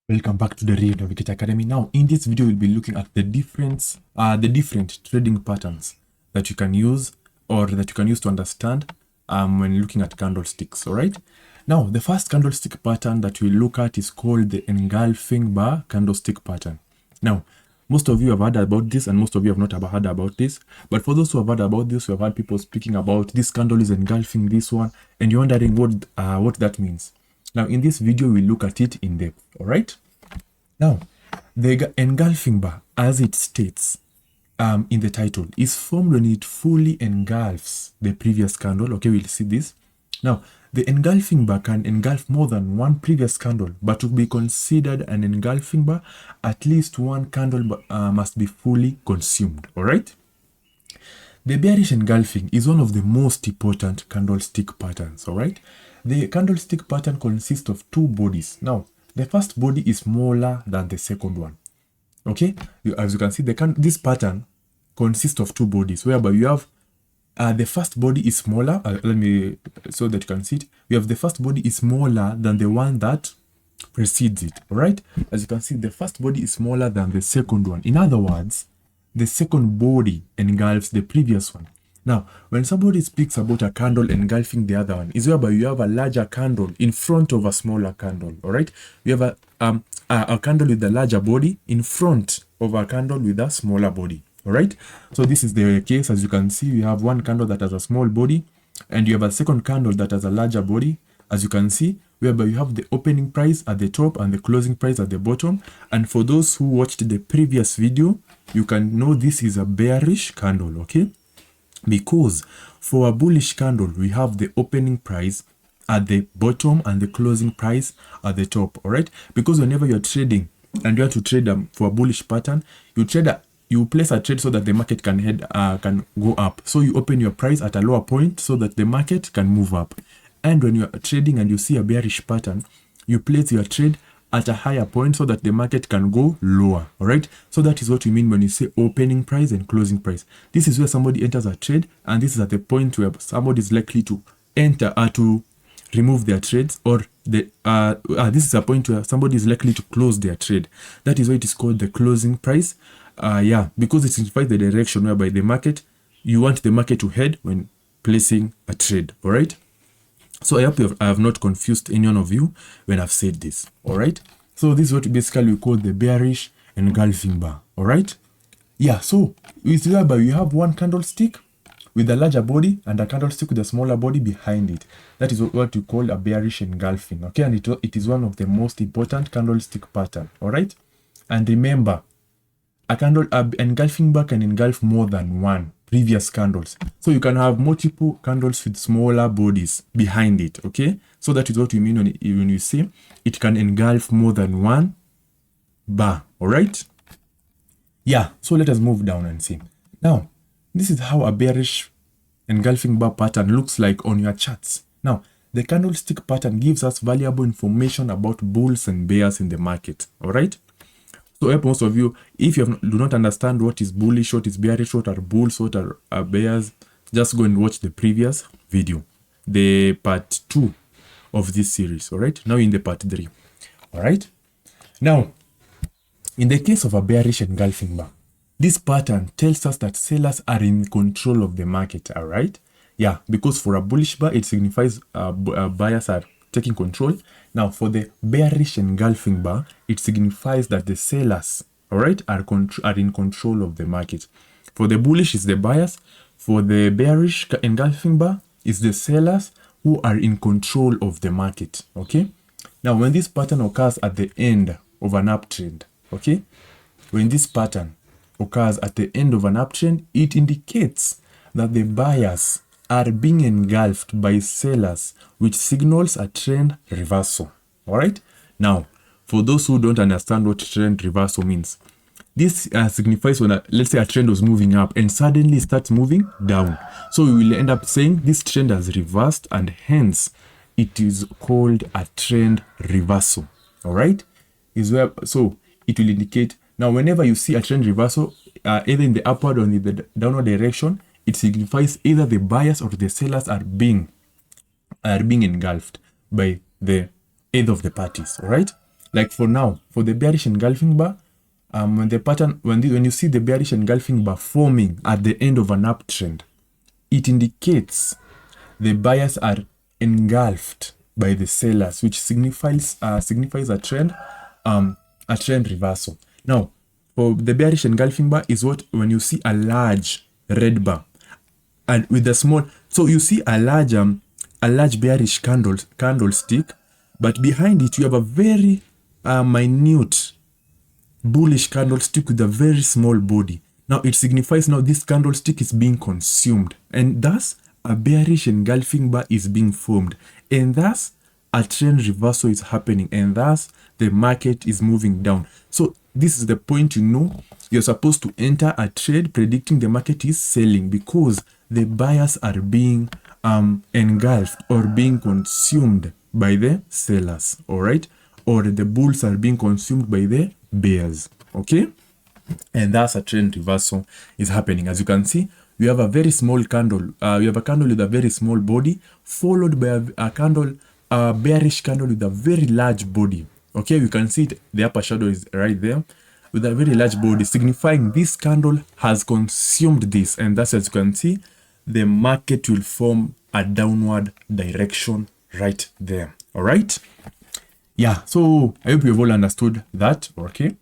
Welcome back to the DerivNavigatorAcademy. Now, in this video, we'll be looking at the different trading patterns that you can use to understand when looking at candlesticks. All right. Now, the first candlestick pattern that we'll look at is called the engulfing bar candlestick pattern. Now, most of you have heard about this, and most of you have not heard about this. But for those who have heard about this, we have had people speaking about this candle is engulfing this one, and you're wondering what that means. Now, in this video, we'll look at it in depth, all right? Now, the engulfing bar, as it states in the title, is formed when it fully engulfs the previous candle. Okay, we'll see this. Now, the engulfing bar can engulf more than one previous candle, but to be considered an engulfing bar, at least one candle must be fully consumed, all right? The bearish engulfing is one of the most important candlestick patterns, all right? The candlestick pattern consists of two bodies. Now, the first body is smaller than the second one, okay? As you can see, this pattern consists of two bodies, whereby you have the first body is smaller. So that you can see it. We have the first body is smaller than the one that precedes it, all right? As you can see, the first body is smaller than the second one. In other words, the second body engulfs the previous one. Now, when somebody speaks about a candle engulfing the other one, is whereby you have a larger candle in front of a smaller candle, all right? We have a candle with a larger body in front of a candle with a smaller body, all right? So this is the case. As you can see, we have one candle that has a small body, and you have a second candle that has a larger body, as you can see, whereby you have the opening price at the top and the closing price at the bottom. And for those who watched the previous video, you can know this is a bearish candle, okay? Because for a bullish candle, we have the opening price at the bottom and the closing price at the top, all right? Because whenever you're trading and you want to trade for a bullish pattern, you place a trade so that the market can go up. So you open your price at a lower point so that the market can move up. And when you're trading and you see a bearish pattern, you place your trade at a higher point so that the market can go lower, all right? So that is what we mean when you say opening price and closing price. This is where somebody enters a trade, and this is at the point where somebody is likely to enter to remove their trades, or this is a point where somebody is likely to close their trade. That is why it is called the closing price. Because it signifies the direction whereby you want the market to head when placing a trade, all right? So I hope I have not confused any one of you when I've said this, all right? So this is what basically we call the bearish engulfing bar, all right? Yeah, so it's whereby you have one candlestick with a larger body and a candlestick with a smaller body behind it. That is what we call a bearish engulfing, okay? And it is one of the most important candlestick pattern, all right? And remember, an engulfing bar can engulf more than one previous candles. So you can have multiple candles with smaller bodies behind it, okay? So that is what we mean when you say it can engulf more than one bar, all right? Yeah, so let us move down and see. Now, this is how a bearish engulfing bar pattern looks like on your charts. Now, the candlestick pattern gives us valuable information about bulls and bears in the market, all right? So help most of you, if you do not understand what is bullish, what is bearish, what are bulls, what are bears, just go and watch the previous video, the part 2 of this series, all right? Now in the part 3, all right? Now, in the case of a bearish engulfing bar, this pattern tells us that sellers are in control of the market, all right? Yeah, because for a bullish bar, it signifies buyers are taking control. Now, for the bearish engulfing bar, it signifies that the sellers, all right, are in control of the market. For the bullish, it's the buyers. For the bearish engulfing bar, it's the sellers who are in control of the market, okay? Now, when this pattern occurs at the end of an uptrend, okay? When this pattern occurs at the end of an uptrend, it indicates that the buyers are being engulfed by sellers, which signals a trend reversal, all right? Now, for those who don't understand what trend reversal means, this signifies when, let's say, a trend was moving up and suddenly starts moving down. So we will end up saying this trend has reversed, and hence it is called a trend reversal, all right? So it will indicate, now whenever you see a trend reversal, either in the upward or in the downward direction, it signifies either the buyers or the sellers are being engulfed by either of the parties, all right? Like for now, for the bearish engulfing bar, when the pattern, when you see the bearish engulfing bar forming at the end of an uptrend, it indicates the buyers are engulfed by the sellers, which signifies a trend reversal. Now, for the bearish engulfing bar is what when you see a large red bar and with a small, so you see a large bearish candlestick, but behind it you have a very minute bullish candlestick with a very small body. Now it signifies now this candlestick is being consumed, and thus a bearish engulfing bar is being formed, and thus a trend reversal is happening, and thus the market is moving down. So this is the point, you know, you're supposed to enter a trade predicting the market is selling, because the buyers are being engulfed or being consumed by the sellers, all right, or the bulls are being consumed by the bears, okay, and thus a trend reversal is happening. As you can see, we have a very small candle. We have a candle with a very small body, followed by a bearish candle with a very large body. Okay, you can see it, the upper shadow is right there with a very large body, signifying this candle has consumed this, and thus, as you can see, the market will form a downward direction right there. All right. Yeah, so I hope you've all understood that. Okay.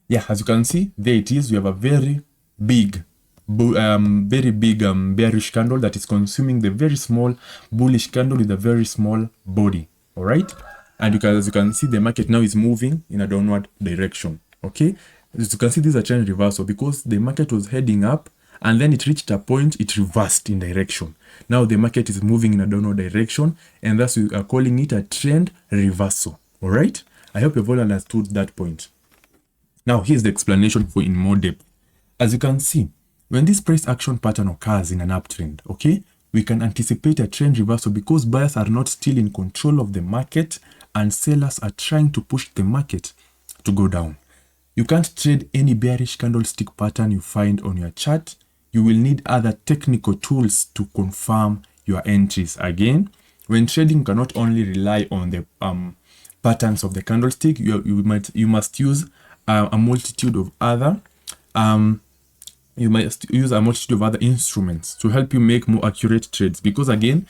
Yeah, as you can see, there it is. We have a very big bearish candle that is consuming the very small bullish candle with a very small body. All right. And as you can see, the market now is moving in a downward direction. Okay. As you can see, this is a trend reversal because the market was heading up and then it reached a point, it reversed in direction. Now the market is moving in a downward direction, and thus we are calling it a trend reversal. All right. I hope you've all understood that point. Now here's the explanation for in more depth. As you can see, when this price action pattern occurs in an uptrend, okay, we can anticipate a trend reversal because buyers are not still in control of the market and sellers are trying to push the market to go down. You can't trade any bearish candlestick pattern you find on your chart. You will need other technical tools to confirm your entries. Again, when trading, you cannot only rely on the patterns of the candlestick. You must use a multitude of other instruments to help you make more accurate trades, because again,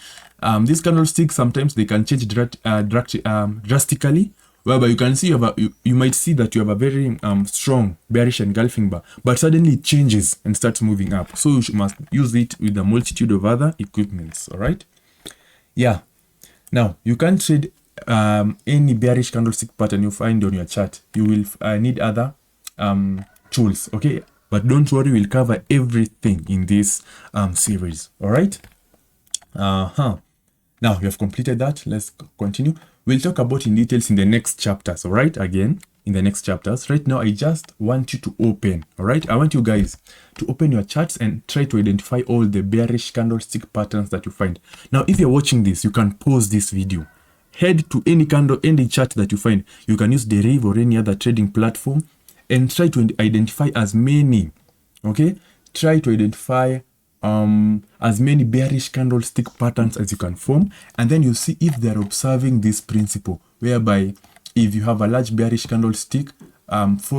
these candlesticks sometimes they can change drastically, whereby you can see you might see that you have a very strong bearish engulfing bar, but suddenly it changes and starts moving up. So you must use it with a multitude of other equipments. All right. Yeah. Now you can't trade any bearish candlestick pattern you find on your chart. You will need other tools. Okay. But don't worry, we'll cover everything in this series. All right. Now we have completed that. Let's continue. We'll talk about in details in the next chapters. All right. Again, in the next chapters. Right now, I just want you to open. All right. I want you guys to open your charts and try to identify all the bearish candlestick patterns that you find. Now, if you're watching this, you can pause this video. Head to any chart that you find. You can use Deriv or any other trading platform and try to identify as many. Okay. Try to identify as many bearish candlestick patterns as you can form, and then you see if they are observing this principle, whereby if you have a large bearish candlestick, if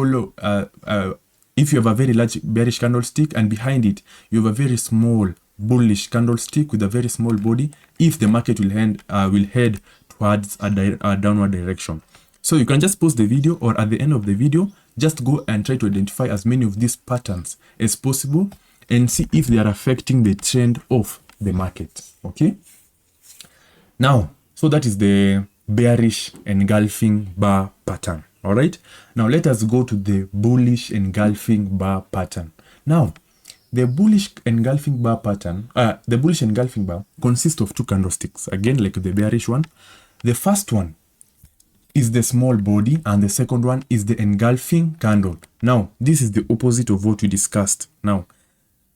you have a very large bearish candlestick and behind it you have a very small bullish candlestick with a very small body, if the market will head towards a downward direction. So you can just pause the video, or at the end of the video, just go and try to identify as many of these patterns as possible and see if they are affecting the trend of the market. Okay. Now, so that is the bearish engulfing bar pattern. All right. Now let us go to the bullish engulfing bar pattern. Now, the bullish engulfing bar pattern, the bullish engulfing bar consists of two candlesticks. Again, like the bearish one. The first one is the small body and the second one is the engulfing candle. Now, this is the opposite of what we discussed now.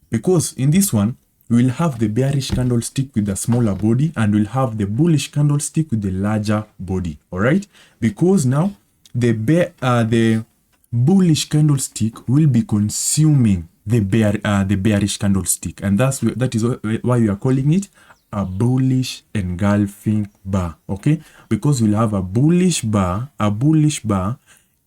Because in this one, we will have the bearish candlestick with the smaller body and we'll have the bullish candlestick with the larger body. All right. Because now the bullish candlestick will be consuming the bearish candlestick. And that is why we are calling it a bullish engulfing bar, okay? Because we'll have a bullish bar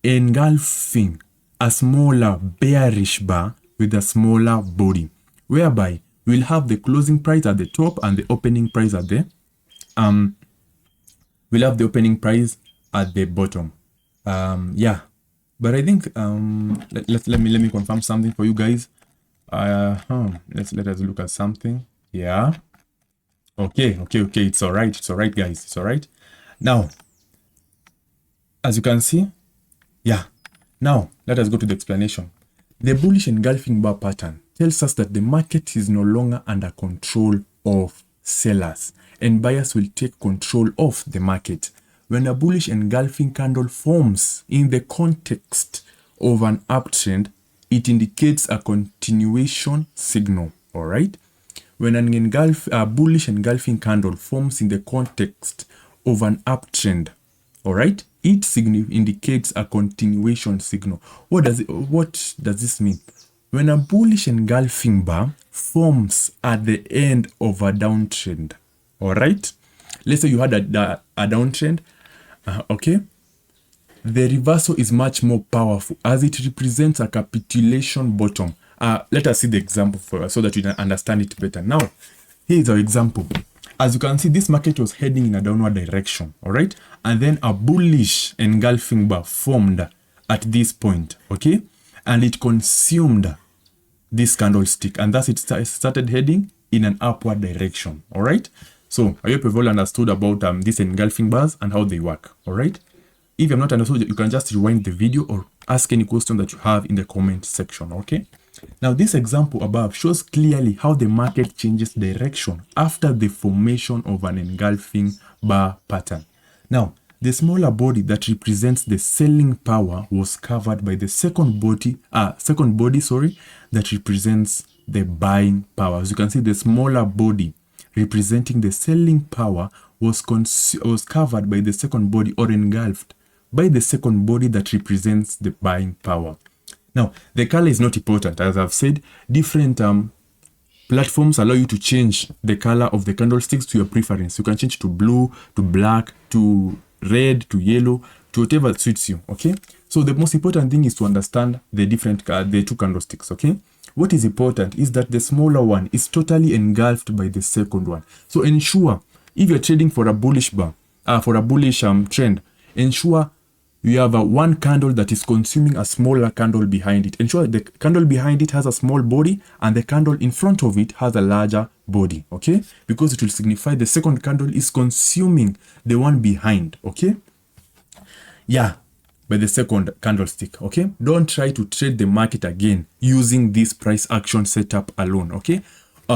engulfing a smaller bearish bar with a smaller body, whereby we'll have the closing price at the top and the opening price at the we'll have the opening price at the bottom. Yeah, but I think let me confirm something for you guys. Let us look at something. Yeah, okay, it's all right, guys, it's all right. Now, as you can see, yeah, now let us go to the explanation. The bullish engulfing bar pattern tells us that the market is no longer under control of sellers, and buyers will take control of the market. When a bullish engulfing candle forms in the context of an uptrend, it indicates a continuation signal, all right? When a bullish engulfing candle forms in the context of an uptrend, all right, it indicates a continuation signal. What does this mean? When a bullish engulfing bar forms at the end of a downtrend, all right, let's say you had a downtrend, okay, the reversal is much more powerful as it represents a capitulation bottom. Let us see the example so that you can understand it better. Now, here is our example. As you can see, this market was heading in a downward direction, all right? And then a bullish engulfing bar formed at this point, okay? And it consumed this candlestick, and thus it started heading in an upward direction, all right? So I hope you've all understood about these engulfing bars and how they work, all right? If you have not understood, you can just rewind the video or ask any question that you have in the comment section, okay? Now, this example above shows clearly how the market changes direction after the formation of an engulfing bar pattern. Now, the smaller body that represents the selling power was covered by the second body that represents the buying power. As you can see, the smaller body representing the selling power was covered by the second body, or engulfed by the second body that represents the buying power. Now, the color is not important. As I've said, different platforms allow you to change the color of the candlesticks to your preference. You can change to blue, to black, to red, to yellow, to whatever suits you, okay? So the most important thing is to understand the the two candlesticks, okay? What is important is that the smaller one is totally engulfed by the second one. So ensure, if you're trading for a bullish bar, for a bullish trend, ensure you have one candle that is consuming a smaller candle behind it. Ensure the candle behind it has a small body and the candle in front of it has a larger body, okay? Because it will signify the second candle is consuming the one behind, okay? Yeah, by the second candlestick, okay? Don't try to trade the market again using this price action setup alone, okay?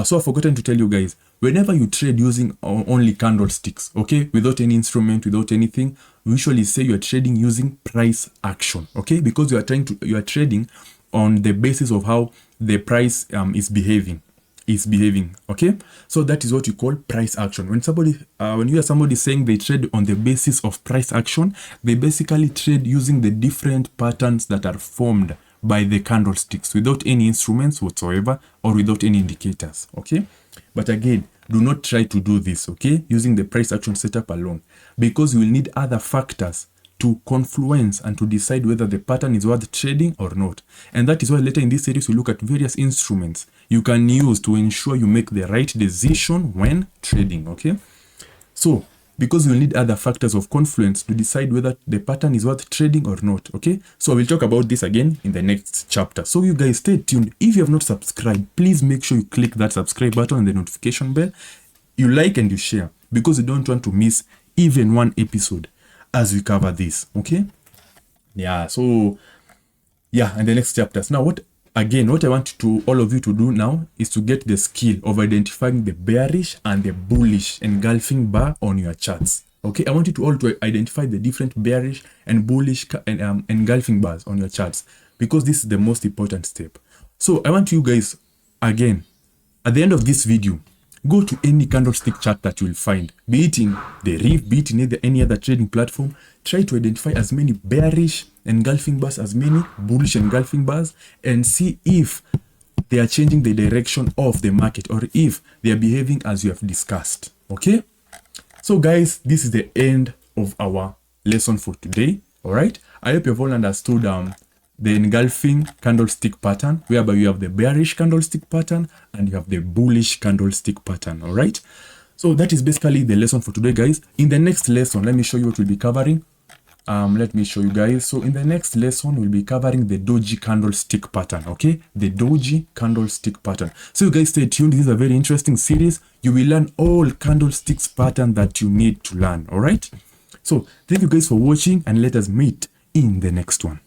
So I've forgotten to tell you guys, whenever you trade using only candlesticks, okay, without any instrument, without anything, we usually say you are trading using price action, okay, because you are trading on the basis of how the price is behaving, okay. So that is what you call price action. When you hear somebody saying they trade on the basis of price action, they basically trade using the different patterns that are formed by the candlesticks without any instruments whatsoever or without any indicators, okay. But again, do not try to do this, okay, using the price action setup alone, because you will need other factors to confluence and to decide whether the pattern is worth trading or not. And that is why later in this series we look at various instruments you can use to ensure you make the right decision when trading, okay. So because you will need other factors of confluence to decide whether the pattern is worth trading or not, okay. So I will talk about this again in the next chapter. So you guys stay tuned. If you have not subscribed, please make sure you click that subscribe button and the notification bell. You like and you share, because you don't want to miss even one episode as we cover this, okay. Yeah, so yeah, and the next chapters. Now what I want all of you to do now is to get the skill of identifying the bearish and the bullish engulfing bar on your charts, okay. I want you to all to identify the different bearish and bullish engulfing bars on your charts, because this is the most important step. So I want you guys, again, at the end of this video, go to any candlestick chart that you will find, be it in Deriv, be it in any other trading platform. Try to identify as many bearish engulfing bars, as many bullish engulfing bars, and see if they are changing the direction of the market, or if they are behaving as we have discussed. Okay, so guys, this is the end of our lesson for today. All right, I hope you've all understood the engulfing candlestick pattern, whereby you have the bearish candlestick pattern and you have the bullish candlestick pattern. All right, so that is basically the lesson for today, guys. In the next lesson, let me show you what we'll be covering. Let me show you guys. So in the next lesson, we'll be covering the doji candlestick pattern. Okay, the doji candlestick pattern. So you guys stay tuned. This is a very interesting series. You will learn all candlesticks pattern that you need to learn. All right, so thank you guys for watching, and let us meet in the next one.